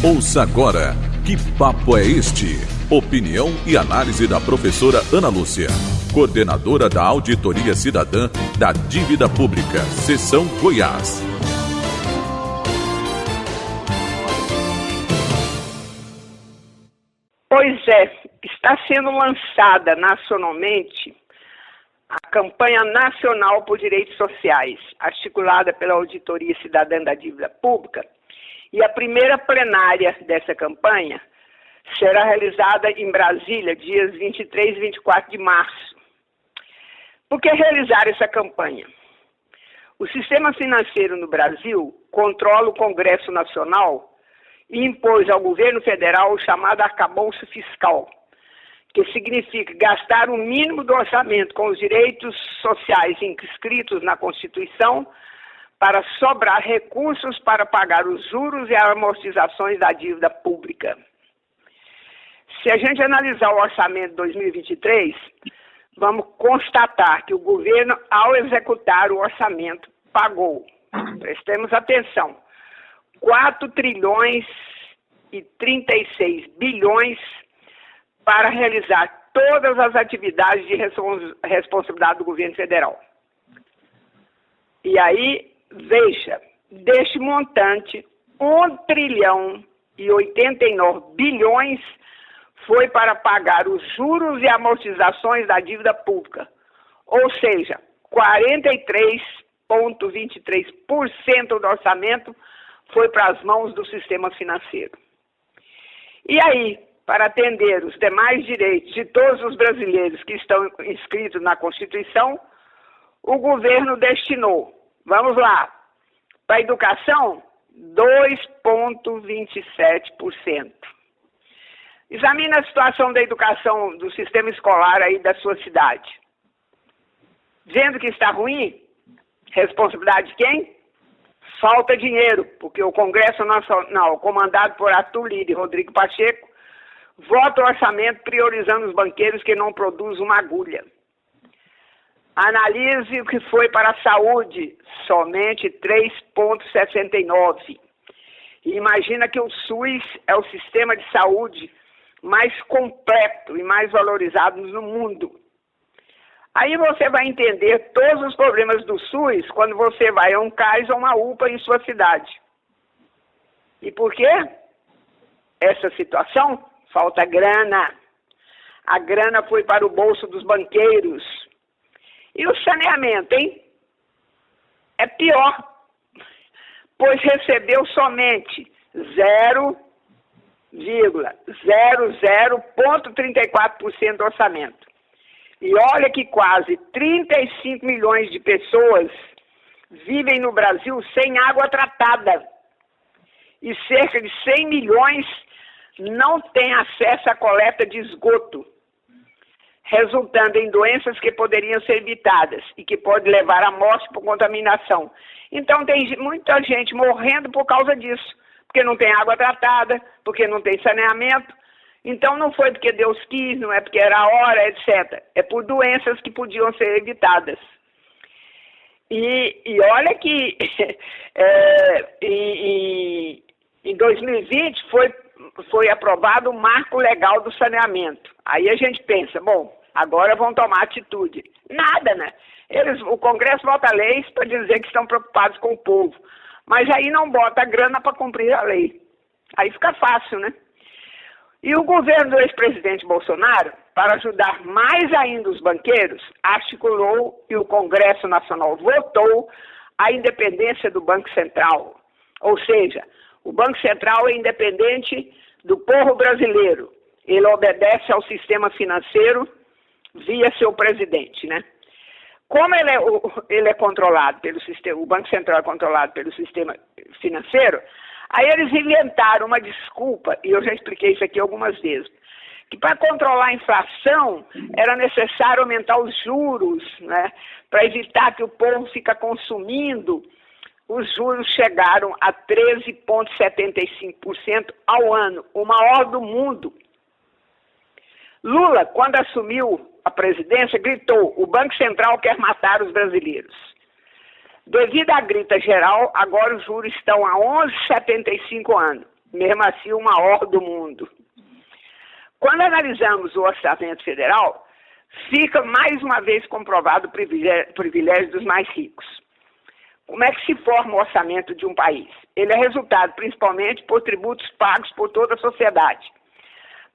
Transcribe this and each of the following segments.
Ouça agora Que Papo é Este? Opinião e análise da professora Ana Lúcia, coordenadora da Auditoria Cidadã da Dívida Pública, Seção Goiás. Pois é, está sendo lançada nacionalmente a Campanha Nacional por Direitos Sociais, articulada pela Auditoria Cidadã da Dívida Pública, e a primeira plenária dessa campanha será realizada em Brasília, dias 23 e 24 de março. Por que realizar essa campanha? O sistema financeiro no Brasil controla o Congresso Nacional e impôs ao governo federal o chamado arcabouço fiscal, que significa gastar o mínimo do orçamento com os direitos sociais inscritos na Constituição para sobrar recursos para pagar os juros e as amortizações da dívida pública. Se a gente analisar o orçamento de 2023, vamos constatar que o governo, ao executar o orçamento, pagou, prestemos atenção, 4 trilhões e 36 bilhões para realizar todas as atividades de responsabilidade do governo federal. E aí, veja, deste montante, 1 trilhão e 89 bilhões foi para pagar os juros e amortizações da dívida pública, ou seja, 43,23% do orçamento foi para as mãos do sistema financeiro. E aí, para atender os demais direitos de todos os brasileiros que estão inscritos na Constituição, o governo destinou, vamos lá, para a educação, 2,27%. Examine a situação da educação do sistema escolar aí da sua cidade. Vendo que está ruim, responsabilidade de quem? Falta dinheiro, porque o Congresso Nacional, comandado por Arthur Lira e Rodrigo Pacheco, vota o orçamento priorizando os banqueiros que não produzem uma agulha. Analise o que foi para a saúde, somente 3,69%. E imagina que o SUS é o sistema de saúde mais completo e mais valorizado no mundo. Aí você vai entender todos os problemas do SUS quando você vai a um CAIS ou uma UPA em sua cidade. E por quê? Essa situação? Falta grana. A grana foi para o bolso dos banqueiros. E o saneamento, hein? É pior, pois recebeu somente 0,00,34% do orçamento. E olha que quase 35 milhões de pessoas vivem no Brasil sem água tratada. E cerca de 100 milhões não têm acesso à coleta de esgoto, resultando em doenças que poderiam ser evitadas e que podem levar à morte por contaminação. Então tem muita gente morrendo por causa disso, porque não tem água tratada, porque não tem saneamento. Então não foi porque Deus quis, não é porque era a hora, etc. É por doenças que podiam ser evitadas. E olha que em 2020 foi aprovado o marco legal do saneamento. Aí a gente pensa, bom, agora vão tomar atitude. Nada, né? O Congresso vota leis para dizer que estão preocupados com o povo. Mas aí não bota grana para cumprir a lei. Aí fica fácil, né? E o governo do ex-presidente Bolsonaro, para ajudar mais ainda os banqueiros, articulou e o Congresso Nacional votou a independência do Banco Central. Ou seja, o Banco Central é independente do povo brasileiro. Ele obedece ao sistema financeiro via seu presidente, né? Como ele é controlado pelo sistema, o Banco Central é controlado pelo sistema financeiro, aí eles inventaram uma desculpa, e eu já expliquei isso aqui algumas vezes, que para controlar a inflação era necessário aumentar os juros, né? Para evitar que o povo fique consumindo. Os juros chegaram a 13,75% ao ano, o maior do mundo. Lula, quando assumiu a presidência, gritou: o Banco Central quer matar os brasileiros. Devido à grita geral, agora os juros estão a 11,75 ano. mesmo assim o maior do mundo. Quando analisamos o orçamento federal, fica mais uma vez comprovado o privilégio dos mais ricos. Como é que se forma o orçamento de um país? Ele é resultado principalmente por tributos pagos por toda a sociedade.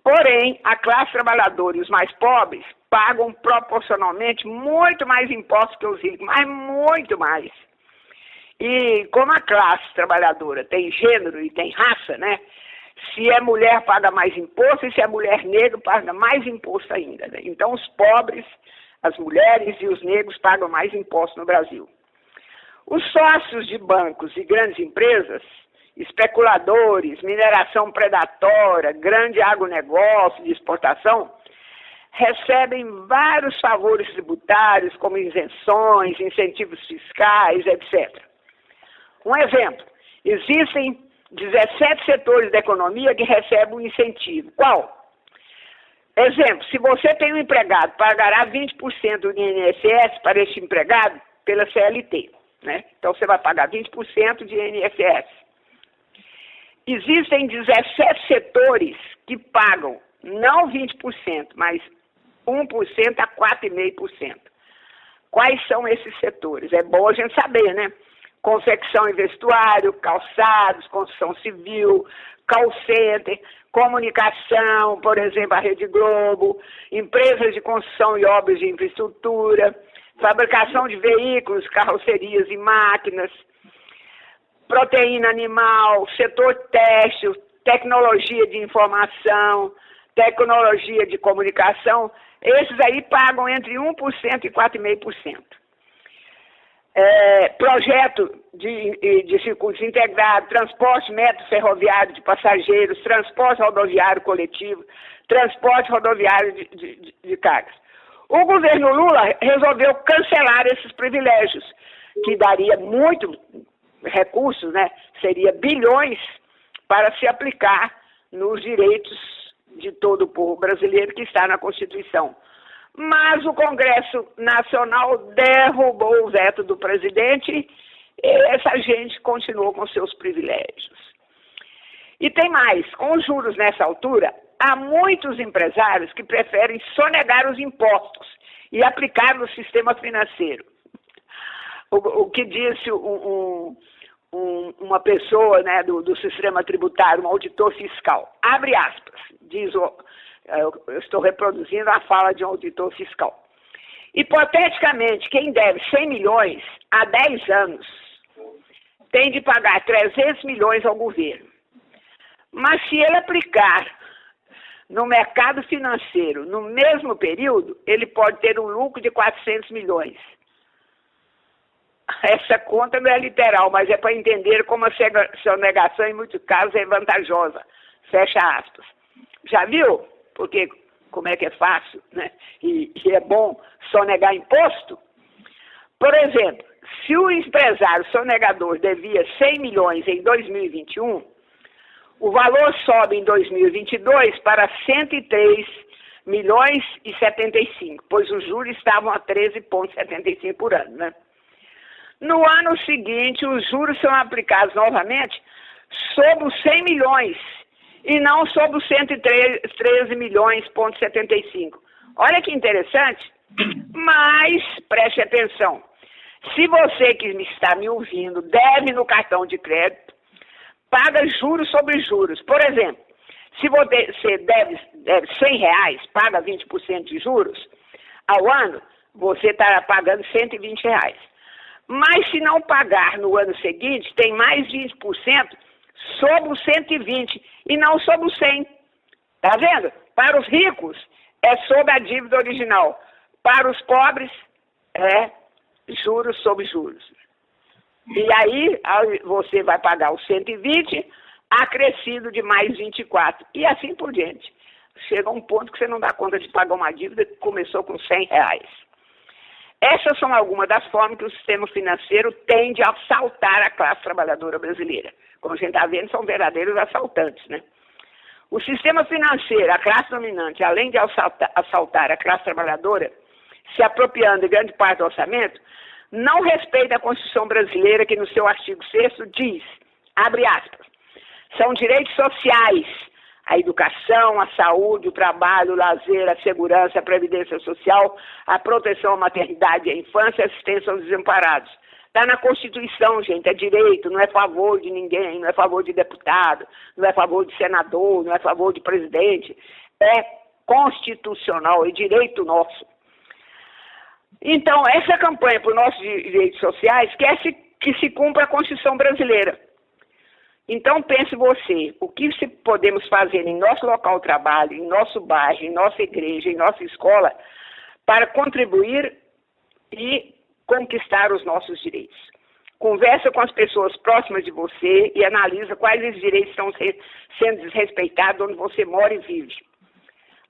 Porém, a classe trabalhadora e os mais pobres pagam proporcionalmente muito mais impostos que os ricos, mas muito mais. E como a classe trabalhadora tem gênero e tem raça, né? Se é mulher, paga mais imposto, e se é mulher negra, paga mais imposto ainda, né? Então, os pobres, as mulheres e os negros pagam mais imposto no Brasil. Os sócios de bancos e grandes empresas, especuladores, mineração predatória, grande agronegócio de exportação, recebem vários favores tributários, como isenções, incentivos fiscais, etc. Um exemplo, existem 17 setores da economia que recebem um incentivo. Qual? Exemplo, se você tem um empregado, pagará 20% do INSS para este empregado pela CLT, né? Então você vai pagar 20% de INSS. Existem 17 setores que pagam não 20%, mas 1% a 4,5%. Quais são esses setores? É bom a gente saber, né? Confecção e vestuário, calçados, construção civil, call center, comunicação, por exemplo, a Rede Globo, empresas de construção e obras de infraestrutura, fabricação de veículos, carrocerias e máquinas, proteína animal, setor têxtil, tecnologia de informação, tecnologia de comunicação, esses aí pagam entre 1% e 4,5%. Projeto de circuitos integrados, transporte metro ferroviário de passageiros, transporte rodoviário coletivo, transporte rodoviário de cargas. O governo Lula resolveu cancelar esses privilégios, que daria muito recursos, né? Seria bilhões para se aplicar nos direitos de todo o povo brasileiro que está na Constituição. Mas o Congresso Nacional derrubou o veto do presidente e essa gente continuou com seus privilégios. E tem mais, com os juros nessa altura, há muitos empresários que preferem sonegar os impostos e aplicar no sistema financeiro. O que disse uma pessoa, né, do sistema tributário, um auditor fiscal, abre aspas, diz eu estou reproduzindo a fala de um auditor fiscal. Hipoteticamente, quem deve 100 milhões há 10 anos tem de pagar 300 milhões ao governo. Mas se ele aplicar no mercado financeiro no mesmo período, ele pode ter um lucro de 400 milhões. Essa conta não é literal, mas é para entender como a sonegação, em muitos casos, é vantajosa. Fecha aspas. Já viu? Porque como é que é fácil, né? E é bom sonegar imposto? Por exemplo, se o empresário sonegador devia 100 milhões em 2021, o valor sobe em 2022 para 103 milhões e 75, pois os juros estavam a 13,75 por ano, né? No ano seguinte, os juros são aplicados novamente sobre os 100 milhões e não sobre os 113 milhões,75. Olha que interessante, mas preste atenção. Se você que está me ouvindo deve no cartão de crédito, paga juros sobre juros. Por exemplo, se você deve R$100, paga 20% de juros, ao ano você estará pagando R$120. Mas se não pagar no ano seguinte, tem mais 20% sobre os 120 e não sobre os 100. Tá vendo? Para os ricos é sobre a dívida original. Para os pobres é juros sobre juros. E aí você vai pagar os 120 acrescido de mais 24. E assim por diante. Chega um ponto que você não dá conta de pagar uma dívida que começou com R$100. Essas são algumas das formas que o sistema financeiro tende a assaltar a classe trabalhadora brasileira. Como a gente está vendo, são verdadeiros assaltantes, né? O sistema financeiro, a classe dominante, além de assaltar a classe trabalhadora, se apropriando de grande parte do orçamento, não respeita a Constituição brasileira, que no seu artigo 6º diz, abre aspas, São direitos sociais: a educação, a saúde, o trabalho, o lazer, a segurança, a previdência social, a proteção à maternidade e à infância e a assistência aos desamparados. Está na Constituição, gente, é direito, não é favor de ninguém, não é favor de deputado, não é favor de senador, não é favor de presidente. É constitucional, é direito nosso. Então, essa campanha por nossos direitos sociais quer que se cumpra a Constituição brasileira. Então, pense você, o que podemos fazer em nosso local de trabalho, em nosso bairro, em nossa igreja, em nossa escola, para contribuir e conquistar os nossos direitos. Conversa com as pessoas próximas de você e analisa quais os direitos estão sendo desrespeitados onde você mora e vive.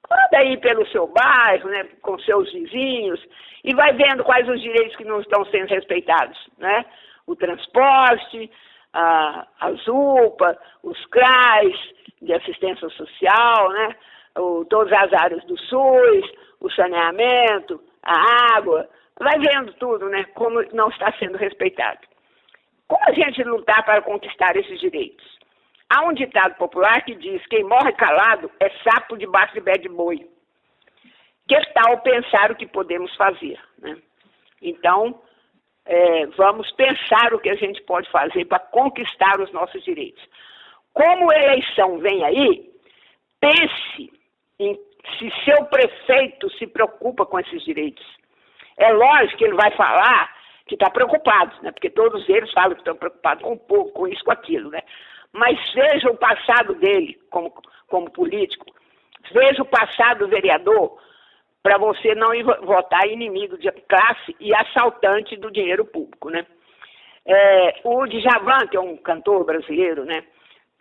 Anda aí pelo seu bairro, né, com seus vizinhos, e vai vendo quais os direitos que não estão sendo respeitados, né? O transporte, as UPA, os CRAs de assistência social, né? Todas as áreas do SUS, o saneamento, a água. Vai vendo tudo, né? Como não está sendo respeitado. Como a gente lutar para conquistar esses direitos? Há um ditado popular que diz: quem morre calado é sapo debaixo de pé de boi. Que tal pensar o que podemos fazer, né? Então, vamos pensar o que a gente pode fazer para conquistar os nossos direitos. Como a eleição vem aí, pense em se seu prefeito se preocupa com esses direitos. É lógico que ele vai falar que está preocupado, né? Porque todos eles falam que estão preocupados com o povo, com isso, com aquilo, né? Mas veja o passado dele como político, veja o passado do vereador, para você não ir votar inimigo de classe e assaltante do dinheiro público, né? O Djavan, que é um cantor brasileiro, né,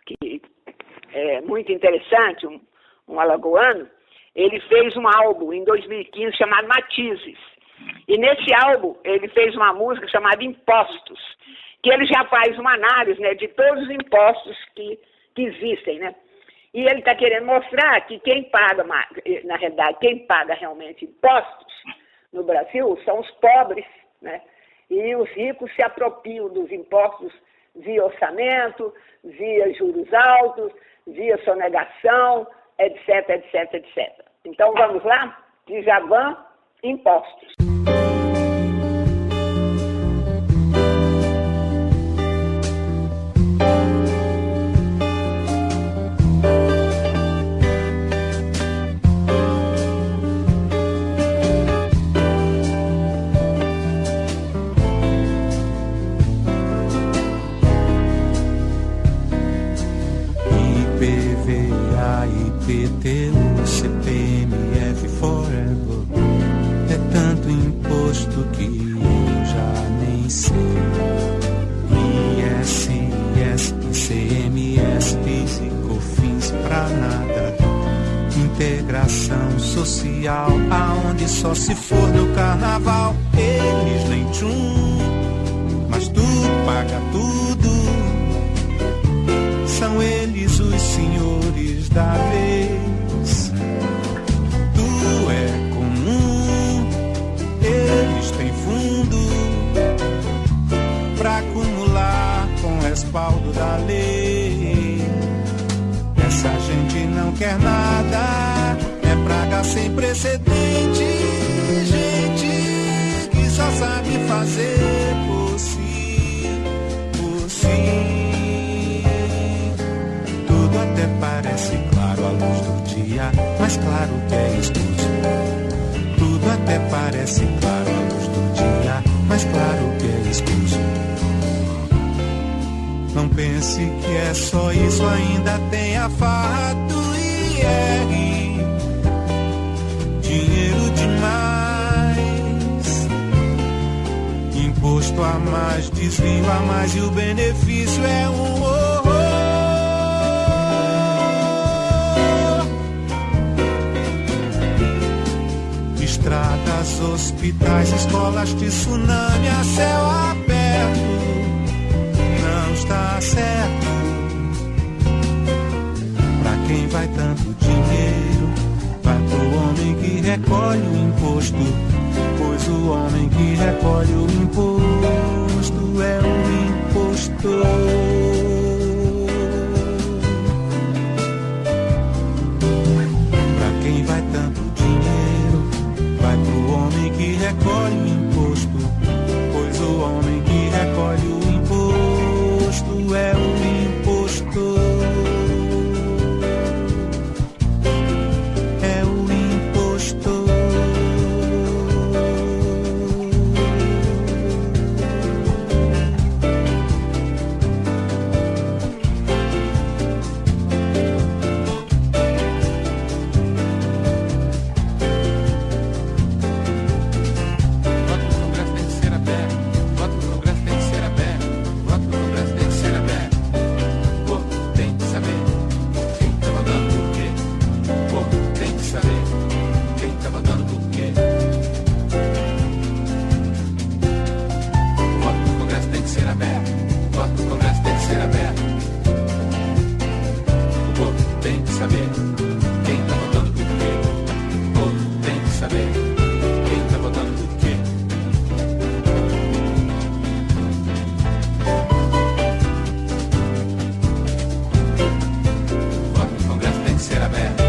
que é muito interessante, um alagoano, ele fez um álbum em 2015 chamado Matizes. E nesse álbum ele fez uma música chamada Impostos, que ele já faz uma análise, né, de todos os impostos que existem, né? E ele está querendo mostrar que quem paga, na realidade, quem paga realmente impostos no Brasil são os pobres, né? E os ricos se apropriam dos impostos via orçamento, via juros altos, via sonegação, etc, etc, etc. Então vamos lá? Djavan, Impostos. IPTU, CPMF, Forever. É tanto imposto que eu já nem sei. ISS, ICMS, PIS e COFINS pra nada. Integração social, aonde só se for no carnaval. Eles nem tchum, mas tu paga tudo. São eles os senhores da vez. Tu é comum, eles têm fundo pra acumular com respaldo da lei. Essa gente não quer nada, é praga sem precedente. Gente que só sabe fazer por si, por si. Até parece claro à luz do dia, mas claro que é escuro. Tudo até parece claro à luz do dia, mas claro que é escuro. Não pense que é só isso, ainda tem a farra do IR. Dinheiro demais, imposto a mais, desvio a mais, e o benefício é um horror. Estradas, hospitais, escolas, tsunami a céu aberto. Não está certo. Pra quem vai tanto dinheiro, vai pro homem que recolhe o imposto. Pois o homem que recolhe o imposto é o impostor. que recolhe o imposto, pois o homem que recolhe o imposto é o impostor. É o impostor. Ser aberto.